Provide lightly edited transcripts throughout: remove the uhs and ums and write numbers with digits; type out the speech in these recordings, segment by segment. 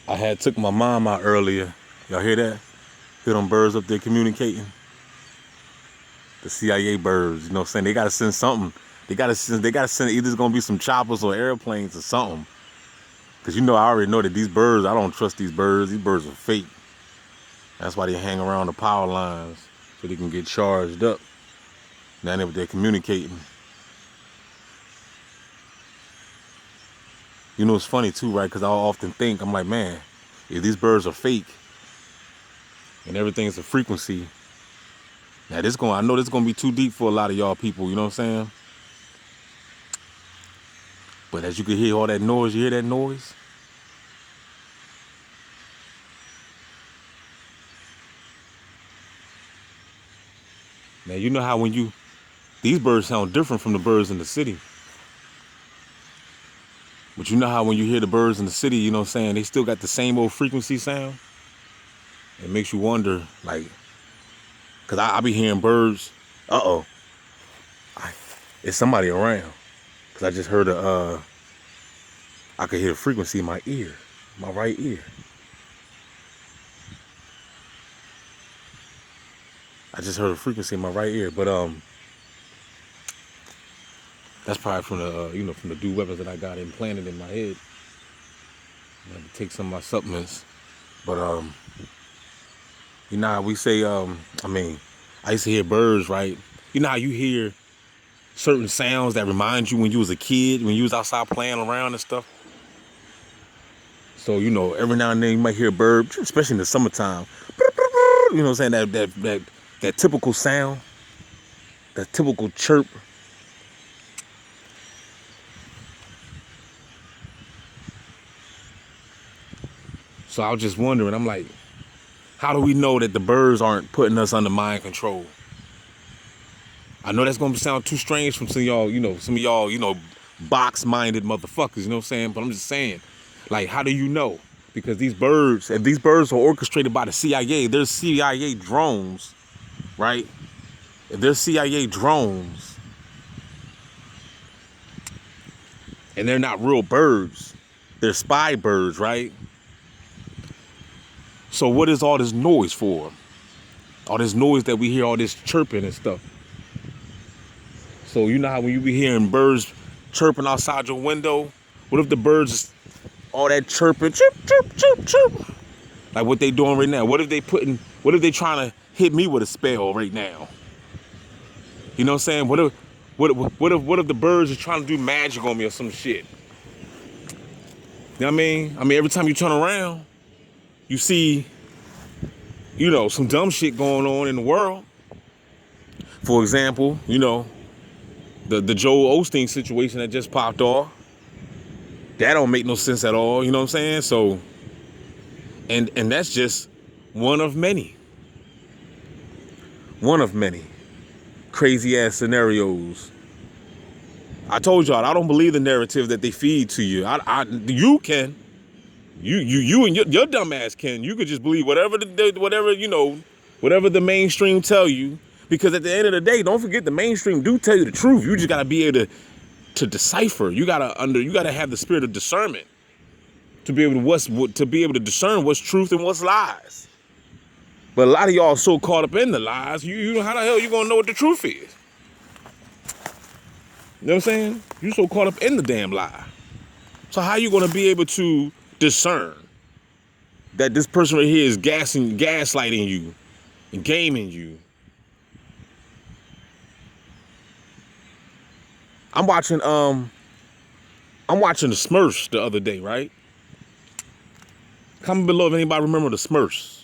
I had took my mom out earlier. Y'all hear that? Hear them birds up there communicating? The CIA birds, you know what I'm saying? They gotta send something. They gotta send either it's gonna be some choppers or airplanes or something. Cause you know I already know that these birds, I don't trust these birds. These birds are fake. That's why they hang around the power lines so they can get charged up. Now they're communicating. You know, it's funny too, right? Because I often think, I'm like, man, if these birds are fake and everything's a frequency, now I know this is gonna be too deep for a lot of y'all people, you know what I'm saying? But as you can hear all that noise, you hear that noise? Now you know how these birds sound different from the birds in the city. But you know how when you hear the birds in the city, you know what I'm saying, they still got the same old frequency sound? It makes you wonder, like, cause I be hearing birds, it's somebody around. Cause I just heard I could hear the frequency in my ear, my right ear. I just heard a frequency in my right ear, but that's probably from the from the dew weapons that I got implanted in my head. I have to take some of my supplements, but you know how we say I used to hear birds, right? You know how you hear certain sounds that remind you when you was a kid, when you was outside playing around and stuff. So you know, every now and then you might hear a bird, especially in the summertime. You know what I'm saying? That typical sound, that typical chirp. So I was just wondering, I'm like, how do we know that the birds aren't putting us under mind control? I know that's gonna sound too strange from some of y'all, box-minded motherfuckers, you know what I'm saying? But I'm just saying, like, how do you know? Because if these birds are orchestrated by the CIA, there's CIA drones, right? If there's CIA drones, and they're not real birds, they're spy birds, right? So what is all this noise for? All this noise that we hear, all this chirping and stuff. So you know how when you be hearing birds chirping outside your window, what if the birds, all that chirping, chirp, chirp, chirp, chirp, like what they doing right now? What if they trying to hit me with a spell right now? You know what I'm saying? What if the birds are trying to do magic on me or some shit? You know what I mean? I mean, every time you turn around, you see, some dumb shit going on in the world. For example, the Joel Osteen situation that just popped off. That don't make no sense at all, you know what I'm saying? So, and that's just one of many. One of many crazy ass scenarios. I told y'all I don't believe the narrative that they feed to you. You can, you and your dumb ass can. You could just believe whatever whatever the mainstream tell you. Because at the end of the day, don't forget the mainstream do tell you the truth. You just gotta be able to decipher. You gotta have the spirit of discernment to be able to discern what's truth and what's lies. But a lot of y'all are so caught up in the lies, you how the hell you gonna know what the truth is? You know what I'm saying? You so caught up in the damn lie. So how you gonna be able to discern that this person right here is gaslighting you and gaming you? I'm watching the Smurfs the other day, right? Comment below if anybody remember the Smurfs.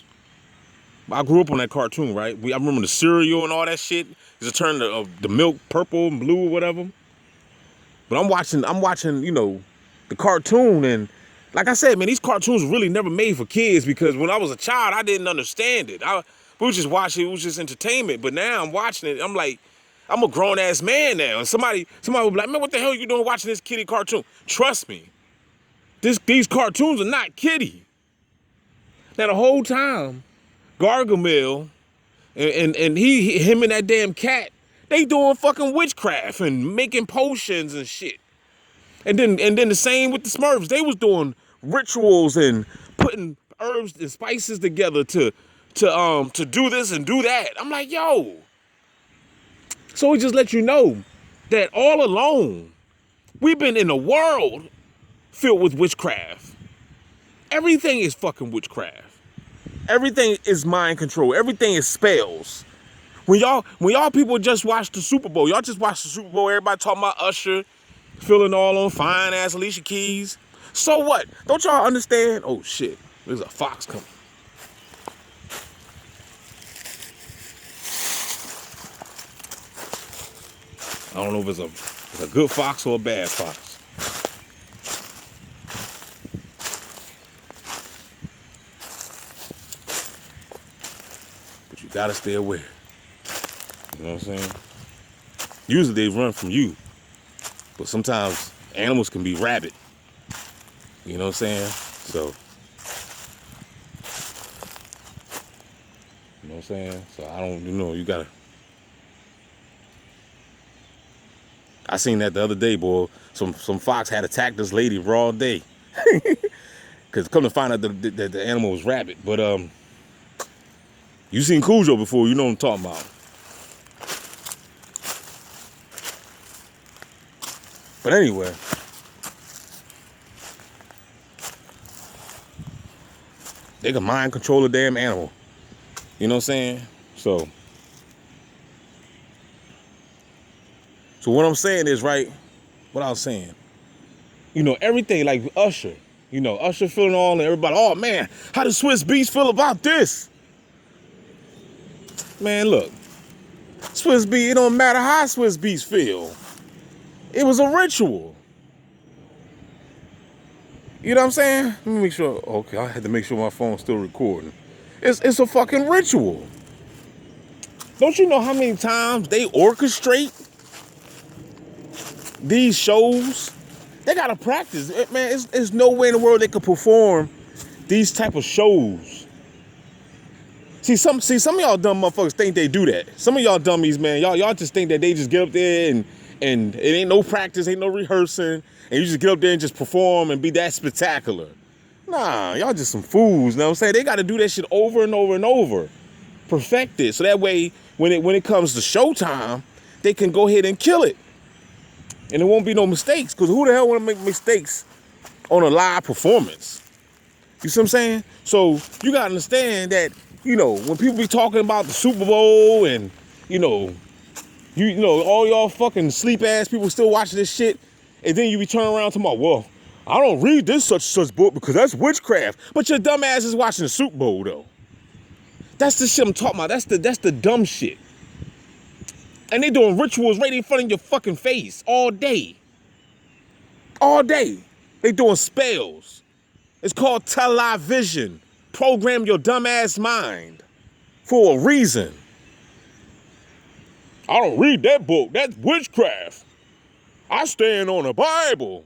I grew up on that cartoon, right? I remember the cereal and all that shit. It's a turn the milk purple and blue or whatever. But I'm watching, the cartoon, and like I said, man, these cartoons were really never made for kids because when I was a child, I didn't understand it. We was just watching it was just entertainment. But now I'm watching it, I'm like, I'm a grown ass man now, and somebody will be like, man, what the hell are you doing watching this kiddie cartoon? Trust me, these cartoons are not kiddie. Now the whole time, Gargamel and him and that damn cat, they doing fucking witchcraft and making potions and shit. And then the same with the Smurfs. They was doing rituals and putting herbs and spices together to do this and do that. I'm like, yo. So it just lets you know that all along, we've been in a world filled with witchcraft. Everything is fucking witchcraft. Everything is mind control. Everything is spells. When y'all people just watch the Super Bowl, y'all just watch the Super Bowl, everybody talking about Usher, feeling all on fine ass Alicia Keys. So what? Don't y'all understand? Oh shit, there's a fox coming. I don't know if it's a good fox or a bad fox. But you gotta stay aware. You know what I'm saying? Usually they run from you. But sometimes animals can be rabid. You know what I'm saying? So, you know what I'm saying? So I don't, you gotta. I seen that the other day, boy. Some fox had attacked this lady raw day. Cause come to find out that the animal was rabid. But you seen Cujo before, you know what I'm talking about. But anyway, they can mind control a damn animal. You know what I'm saying? So what I'm saying is, right, what I was saying, everything like Usher, Usher feeling all and everybody, oh man, how does Swiss Beats feel about this? Man, look, Swiss Beats, it don't matter how Swiss Beats feel. It was a ritual. You know what I'm saying? Let me make sure. Okay, I had to make sure my phone's still recording. It's a fucking ritual. Don't you know how many times they orchestrate these shows? They gotta practice. Man, it's no way in the world they could perform these type of shows. See, some of y'all dumb motherfuckers think they do that. Some of y'all dummies, man, y'all just think that they just get up there and it ain't no practice, ain't no rehearsing, and you just get up there and just perform and be that spectacular. Nah, y'all just some fools, you know what I'm saying? They gotta do that shit over and over and over. Perfect it. So that way, when it comes to showtime, they can go ahead and kill it. And there won't be no mistakes, because who the hell want to make mistakes on a live performance? You see what I'm saying? So you gotta understand that, when people be talking about the Super Bowl and, all y'all fucking sleep ass people still watching this shit, and then you be turning around talking about, well, I don't read this such book because that's witchcraft. But your dumb ass is watching the Super Bowl though. That's the shit I'm talking about. That's the dumb shit. And they doing rituals right in front of your fucking face all day. All day. They doing spells. It's called television. Program your dumb ass mind for a reason. I don't read that book. That's witchcraft. I stand on the Bible.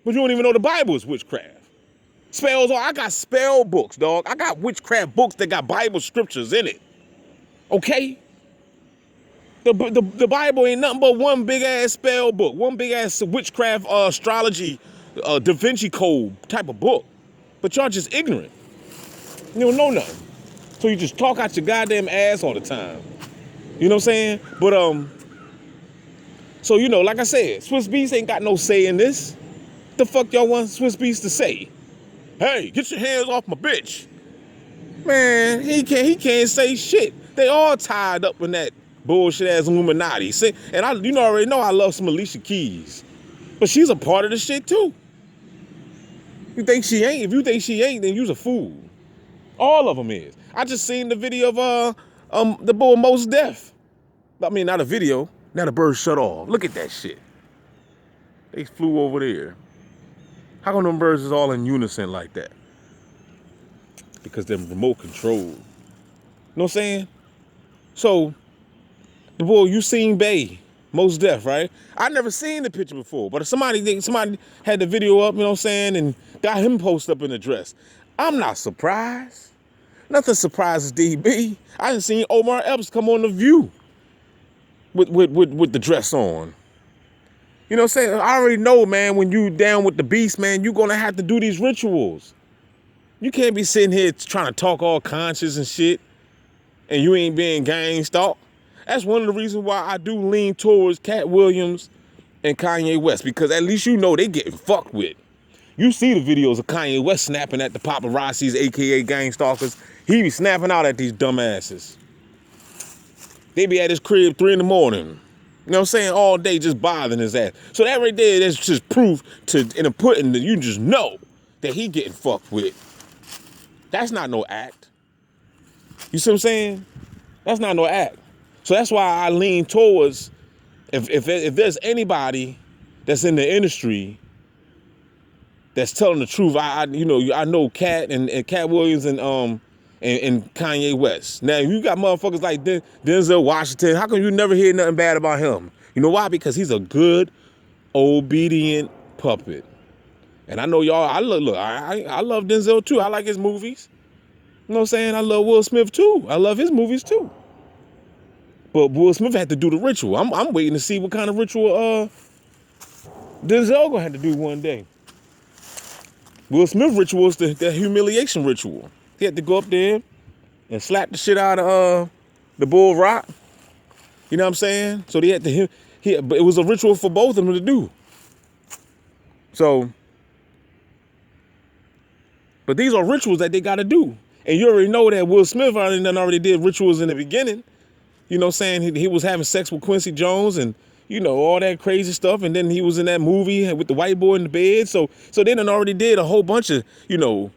But you don't even know the Bible is witchcraft. Spells, I got spell books, dog. I got witchcraft books that got Bible scriptures in it. Okay? The Bible ain't nothing but one big ass spell book, one big ass witchcraft astrology, Da Vinci Code type of book. But y'all just ignorant. You don't know nothing. So you just talk out your goddamn ass all the time. You know what I'm saying? But so like I said, Swiss Beats ain't got no say in this. The fuck y'all want Swiss Beats to say? Hey, get your hands off my bitch. Man, he can't say shit. They all tied up in that bullshit ass Illuminati. See, and I already know I love some Alicia Keys. But she's a part of the shit too. You think she ain't? If you think she ain't, then you's a fool. All of them is. I just seen the video of the boy Mos Def. I mean, not a video. Now the bird shut off. Look at that shit. They flew over there. How come them birds is all in unison like that? Because they're remote controlled. You know what I'm saying? So, the boy, you seen Bay, Mos Def, right? I never seen the picture before, but if somebody had the video up, you know what I'm saying, and got him posted up in the dress, I'm not surprised. Nothing surprises DB. I done seen Omar Epps come on The View with the dress on. You know what I'm saying? I already know, man, when you down with the beast, man, you're going to have to do these rituals. You can't be sitting here trying to talk all conscious and shit, and you ain't being gang stalked. That's one of the reasons why I do lean towards Cat Williams and Kanye West, because at least you know they getting fucked with. You see the videos of Kanye West snapping at the paparazzis, aka gang stalkers. He be snapping out at these dumbasses. They be at his crib 3 in the morning. You know what I'm saying? All day just bothering his ass. So that right there, that's just proof in the pudding that you just know that he getting fucked with. That's not no act. You see what I'm saying? That's not no act. So that's why I lean towards, if there's anybody that's in the industry that's telling the truth, I know Cat and Cat Williams and Kanye West. Now you got motherfuckers like Denzel Washington. How come you never hear nothing bad about him? You know why? Because he's a good, obedient puppet. And I know y'all. I love Denzel too. I like his movies. You know what I'm saying? I love Will Smith too. I love his movies too. But Will Smith had to do the ritual. I'm waiting to see what kind of ritual Denzel gonna have to do one day. Will Smith ritual is the humiliation ritual. He had to go up there and slap the shit out of the Bull Rock. You know what I'm saying? So they had to but it was a ritual for both of them to do. So, but these are rituals that they gotta do. And you already know that Will Smith already did rituals in the beginning. You know what I'm saying? He was having sex with Quincy Jones and, you know, all that crazy stuff. And then he was in that movie with the white boy in the bed. So they done already did a whole bunch of, you know,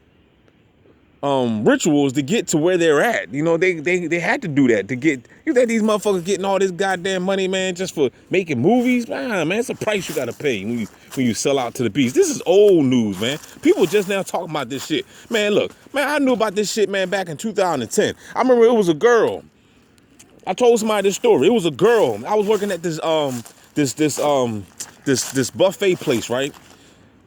rituals to get to where they're at. You know, they had to do that to get, you think these motherfuckers getting all this goddamn money, man, just for making movies? Man, it's a price you gotta pay when you sell out to the beast. This is old news, man. People just now talking about this shit. Man, look, man, I knew about this shit, man, back in 2010. I remember it was a girl. I told somebody this story. It was a girl. I was working at this buffet place, right?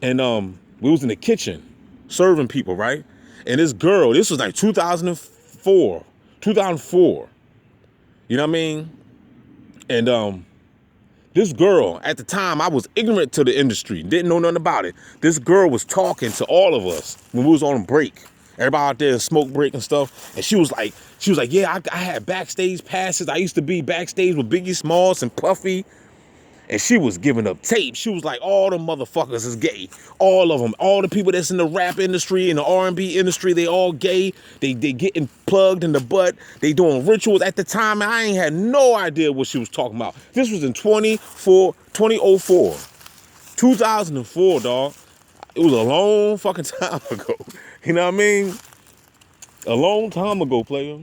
And we was in the kitchen serving people, right? And this girl, this was like 2004. You know what I mean? And this girl, at the time, I was ignorant to the industry, didn't know nothing about it. This girl was talking to all of us when we was on break. Everybody out there, smoke break and stuff. And she was like, yeah, I had backstage passes. I used to be backstage with Biggie Smalls and Puffy. And she was giving up tape. She was like, all the motherfuckers is gay. All of them. All the people that's in the rap industry, in the R&B industry, they all gay. They getting plugged in the butt. They doing rituals. At the time, I ain't had no idea what she was talking about. This was in 2004. 2004, dog. It was a long fucking time ago. You know what I mean? A long time ago, player.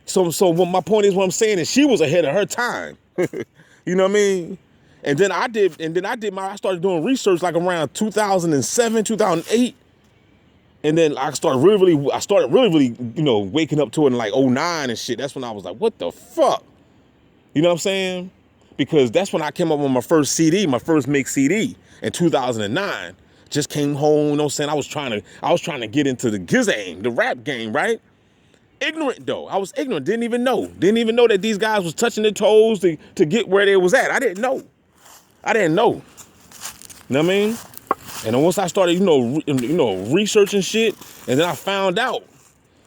So what my point is, what I'm saying is she was ahead of her time. You know what I mean? And then I started doing research like around 2007, 2008. And then I started really, you know, waking up to it in like 2009 and shit. That's when I was like, what the fuck? You know what I'm saying? Because that's when I came up with my first CD, my first mix CD in 2009. Just came home, you know what I'm saying? I was trying to get into the game, the rap game, right? Ignorant though. I was ignorant. Didn't even know that these guys was touching their toes to get where they was at. I didn't know. You know what I mean? And then once I started, you know, researching shit, and then I found out.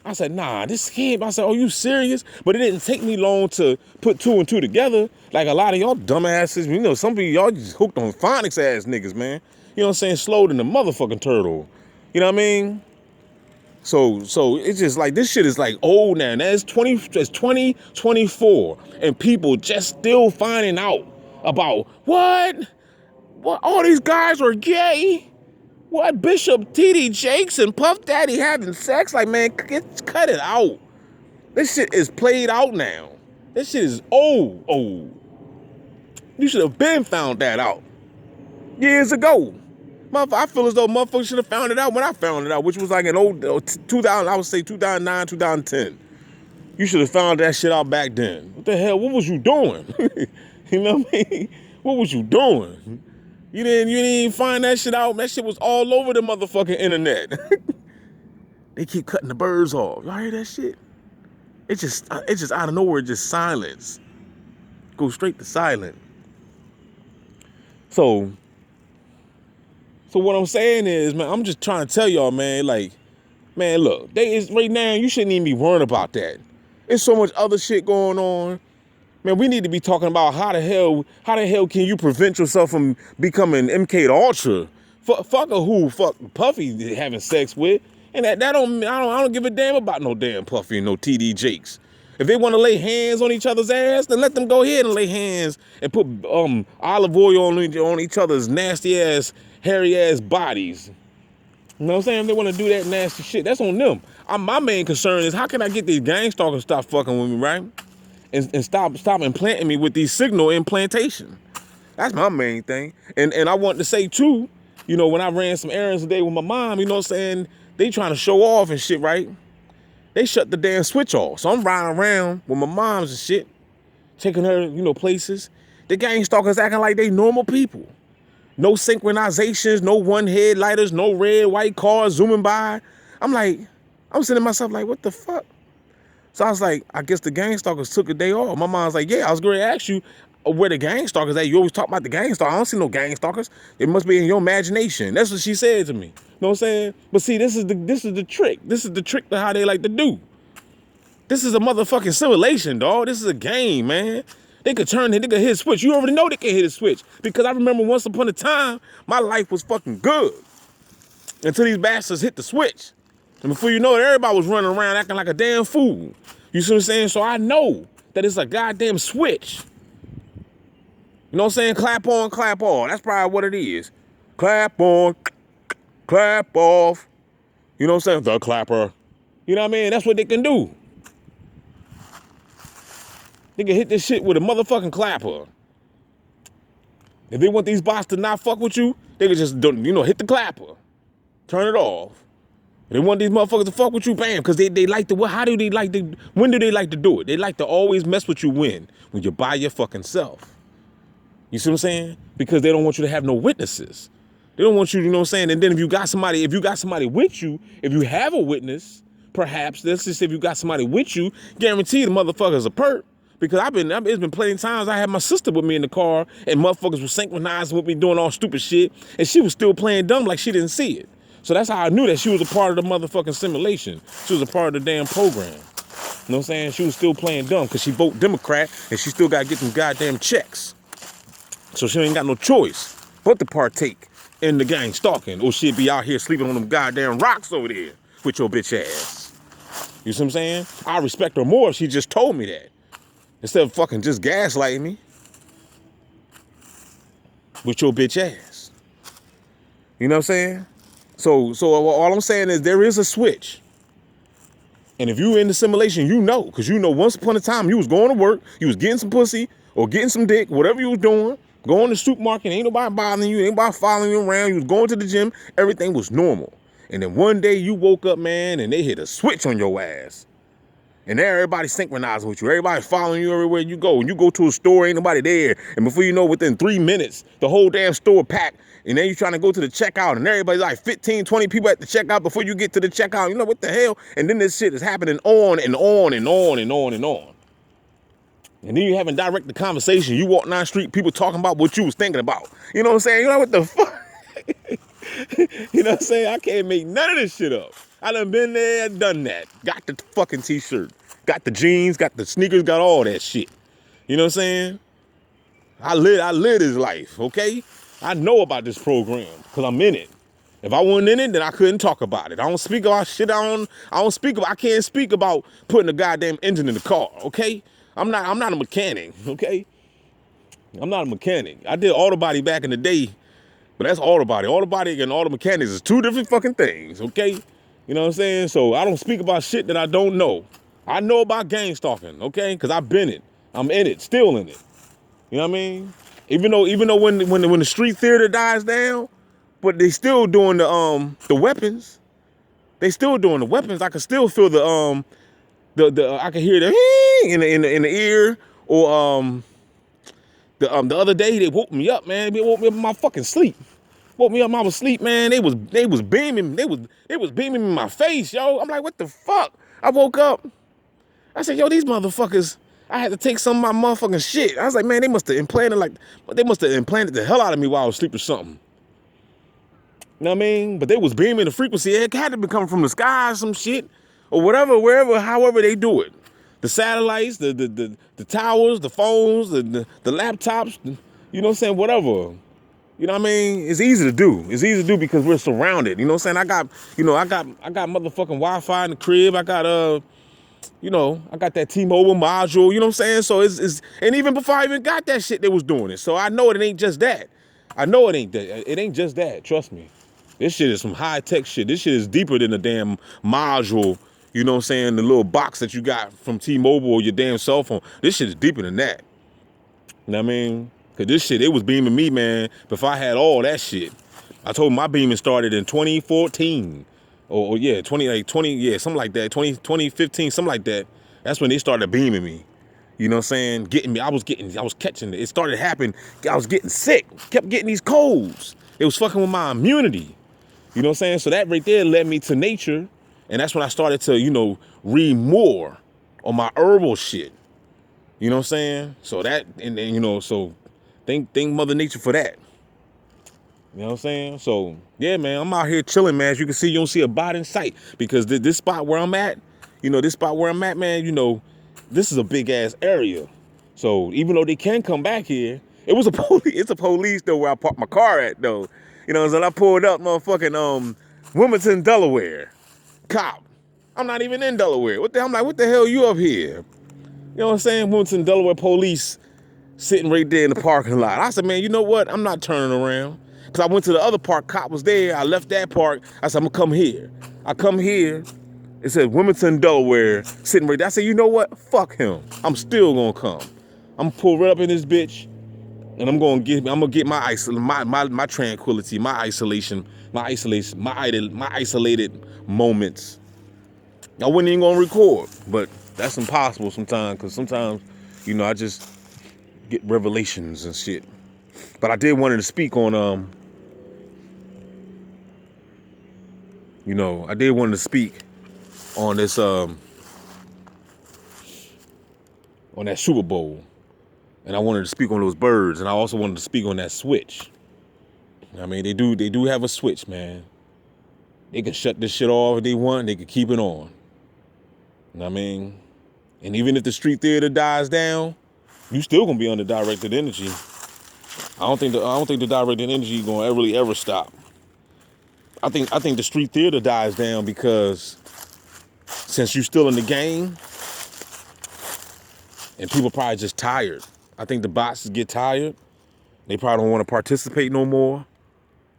I said, nah, this can't. I said, are you serious? But it didn't take me long to put 2 and 2 together. Like a lot of y'all dumbasses, you know, some of y'all just hooked on phonics ass niggas, man. You know what I'm saying? Slow than the motherfucking turtle. You know what I mean? So it's just like, this shit is like old now. It's 2024, and people just still finding out about what all these guys are gay. What, Bishop T.D. Jakes and Puff Daddy having sex? Like, man, cut it out. This shit is played out now. This shit is old. You should have been found that out years ago. I feel as though motherfuckers should have found it out when I found it out, which was like an old 2000, I would say 2009, 2010. You should have found that shit out back then. What the hell? What was you doing? You know what I mean? What was you doing? You didn't even find that shit out. That shit was all over the motherfucking internet. They keep cutting the birds off. Y'all hear that shit? It's just out of nowhere, just silence. Go straight to silent. So So what I'm saying is, man, I'm just trying to tell y'all, man, like, man, look, right now, you shouldn't even be worrying about that. There's so much other shit going on. Man, we need to be talking about how the hell can you prevent yourself from becoming MK Ultra? Fuck a who, fuck Puffy having sex with. And I don't give a damn about no damn Puffy and no TD Jakes. If they want to lay hands on each other's ass, then let them go ahead and lay hands and put olive oil on each other's nasty ass, hairy ass bodies. You know what I'm saying? If they want to do that nasty shit, that's on them. My main concern is how can I get these gang stalkers to stop fucking with me, right? And stop implanting me with these signal implantation. That's my main thing. And I want to say too, you know, when I ran some errands today with my mom, you know what I'm saying? They trying to show off and shit, right? They shut the damn switch off. So I'm riding around with my moms and shit, taking her, you know, places. The gang stalkers acting like they normal people. No synchronizations, no one headlighters, no red, white cars zooming by. I'm sitting myself like, what the fuck? So I was like, I guess the gang stalkers took a day off. My mom's like, yeah, I was going to ask you where the gang stalkers at. You always talk about the gang stalkers. I don't see no gang stalkers. It must be in your imagination. That's what she said to me. You know what I'm saying? But see, this is the trick. This is the trick to how they like to do. This is a motherfucking simulation, dog. This is a game, man. They could hit a switch. You already know they can hit a switch. Because I remember once upon a time, my life was fucking good. Until these bastards hit the switch. And before you know it, everybody was running around acting like a damn fool. You see what I'm saying? So I know that it's a goddamn switch. You know what I'm saying? Clap on, clap off. That's probably what it is. Clap on, clap off. You know what I'm saying? The clapper. You know what I mean? That's what they can do. They can hit this shit with a motherfucking clapper. If they want these bots to not fuck with you, they can just, you know, hit the clapper. Turn it off. They want these motherfuckers to fuck with you, bam, because they like to, when do they like to do it? They like to always mess with you when you're by your fucking self. You see what I'm saying? Because they don't want you to have no witnesses. They don't want you, you know what I'm saying? And then if you got somebody with you, if you have a witness, perhaps, let's just say if you got somebody with you, guarantee the motherfucker's a perp. Because it's been plenty of times I had my sister with me in the car and motherfuckers were synchronized with me doing all stupid shit and she was still playing dumb like she didn't see it. So that's how I knew that she was a part of the motherfucking simulation. She was a part of the damn program. You know what I'm saying? She was still playing dumb because she voted Democrat and she still got to get them goddamn checks. So she ain't got no choice but to partake in the gang stalking or she'd be out here sleeping on them goddamn rocks over there with your bitch ass. You see what I'm saying? I respect her more if she just told me that. Instead of fucking just gaslighting me with your bitch ass. You know what I'm saying? So all I'm saying is there is a switch. And if you in the simulation, you know, because you know once upon a time you was going to work, you was getting some pussy or getting some dick, whatever you was doing, going to the supermarket, ain't nobody bothering you, ain't nobody following you around, you was going to the gym, everything was normal. And then one day you woke up, man, and they hit a switch on your ass. And there everybody synchronizing with you. Everybody following you everywhere you go. When you go to a store, ain't nobody there. And before you know, within 3 minutes, the whole damn store packed. And then you're trying to go to the checkout and everybody's like 15, 20 people at the checkout before you get to the checkout. You know what the hell? And then this shit is happening on and on and on and on and on. And then you having direct the conversation. You walk down the street, people talking about what you was thinking about. You know what I'm saying? You know what the fuck? You know what I'm saying? I can't make none of this shit up. I done been there, done that. Got the fucking t-shirt. Got the jeans, got the sneakers, got all that shit. You know what I'm saying? I live this life, okay? I know about this program because I'm in it. If I wasn't in it, then I couldn't talk about it. I don't speak about shit. I can't speak about putting a goddamn engine in the car, okay? I'm not a mechanic, okay? I'm not a mechanic. I did auto body back in the day, but that's auto body. Auto body and auto mechanics is two different fucking things, okay? You know what I'm saying? So I don't speak about shit that I don't know. I know about gang stalking, okay? Because I've been it. I'm in it, still in it. You know what I mean? Even though when the street theater dies down, but they still doing the weapons. They still doing the weapons. I can still feel the I can hear the in the ear or the other day they woke me up, man. They woke me up in my fucking sleep. Woke me up, I was asleep, man. They was beaming. They was beaming in my face, yo. I'm like, what the fuck? I woke up. I said, yo, these motherfuckers. I had to take some of my motherfucking shit. I was like, man, they must have implanted the hell out of me while I was asleep or something. You know what I mean? But they was beaming the frequency. It had to be coming from the sky or some shit. Or whatever, wherever, however they do it. The satellites, the towers, the phones, the laptops, you know what I'm saying? Whatever. You know what I mean? It's easy to do. It's easy to do because we're surrounded. You know what I'm saying? I got motherfucking Wi-Fi in the crib. I got I got that T-Mobile module, you know what I'm saying? So it's and even before I even got that shit, they was doing it. So I know it ain't just that. I know it ain't that. It ain't just that. Trust me. This shit is some high-tech shit. This shit is deeper than the damn module, you know what I'm saying? The little box that you got from T-Mobile or your damn cell phone. This shit is deeper than that. You know what I mean? Cause this shit, it was beaming me, man, before I had all that shit. I told him my beaming started in 2014. Or yeah, 20, yeah, something like that. 2015, something like that. That's when they started beaming me. You know what I'm saying? Getting me, I was catching it. It started happening. I was getting sick. Kept getting these colds. It was fucking with my immunity. You know what I'm saying? So that right there led me to nature. And that's when I started to, read more on my herbal shit. You know what I'm saying? So that, and so thank Mother Nature for that. You know what I'm saying? So, yeah, man, I'm out here chilling, man. As you can see, you don't see a bot in sight because this spot where I'm at, man, this is a big ass area. So even though they can come back here, it's a police though where I parked my car at though. You know, so I pulled up motherfucking Wilmington, Delaware. Cop. I'm not even in Delaware. I'm like, what the hell you up here? You know what I'm saying? Wilmington, Delaware police sitting right there in the parking lot. I said, man, you know what? I'm not turning around. Because I went to the other park, cop was there. I left that park. I said, I'm going to come here. I come here. It said Wilmington, Delaware, sitting right there. I said, you know what? Fuck him. I'm still going to come. I'm going to pull right up in this bitch. And I'm going to get my tranquility, my isolation, my isolated moments. I wasn't even going to record. But that's impossible sometimes. Because sometimes, I just get revelations and shit. But I did wanted to speak on this on that Super Bowl. And I wanted to speak on those birds, and I also wanted to speak on that switch. I mean, they do have a switch, man. They can shut this shit off if they want, they can keep it on. You know what I mean? And even if the street theater dies down, you still gonna be under directed energy. I don't think the directed energy gonna really ever stop. I think the street theater dies down because since you still in the game and people probably just tired. I think the bots get tired. They probably don't want to participate no more.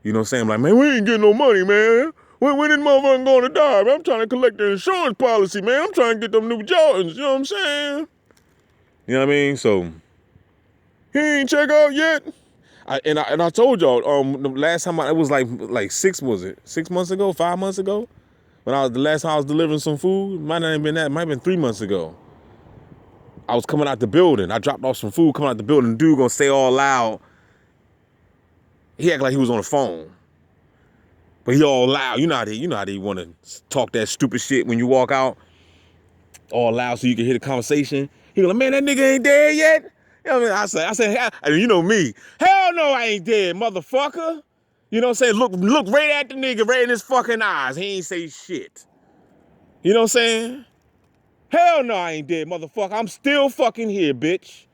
You know what I'm saying? Like, man, we ain't getting no money, man. When this motherfucker going to die, man? I'm trying to collect the insurance policy, man. I'm trying to get them new Jordans. You know what I'm saying? You know what I mean? So, he ain't check out yet. I told y'all, the last time it was like 6 months ago, 5 months ago? The last time I was delivering some food, might not have been that, might have been 3 months ago. I was coming out the building. I dropped off some food, coming out the building. The dude gonna say all loud. He act like he was on the phone. But he all loud. You know how they want to talk that stupid shit when you walk out. All loud so you can hear the conversation. He go like, man, that nigga ain't dead yet. You know what I mean? I said, and you know me. Hell no, I ain't dead, motherfucker. You know what I'm saying? Look right at the nigga, right in his fucking eyes. He ain't say shit. You know what I'm saying? Hell no, I ain't dead, motherfucker. I'm still fucking here, bitch.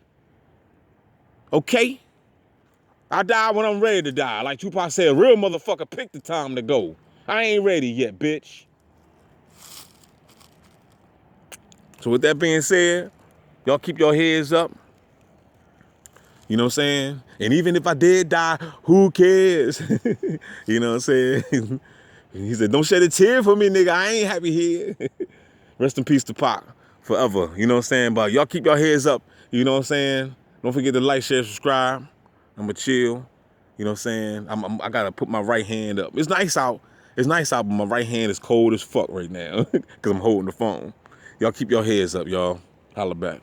Okay? I die when I'm ready to die. Like Tupac said, a real motherfucker pick the time to go. I ain't ready yet, bitch. So with that being said, y'all keep your heads up. You know what I'm saying? And even if I did die, who cares? You know what I'm saying? He said, don't shed a tear for me, nigga. I ain't happy here. Rest in peace to Pac forever. You know what I'm saying? But y'all keep your heads up. You know what I'm saying? Don't forget to like, share, subscribe. I'ma chill. You know what I'm saying? I gotta put my right hand up. It's nice out. It's nice out, but my right hand is cold as fuck right now because I'm holding the phone. Y'all keep your heads up, y'all. Holla back.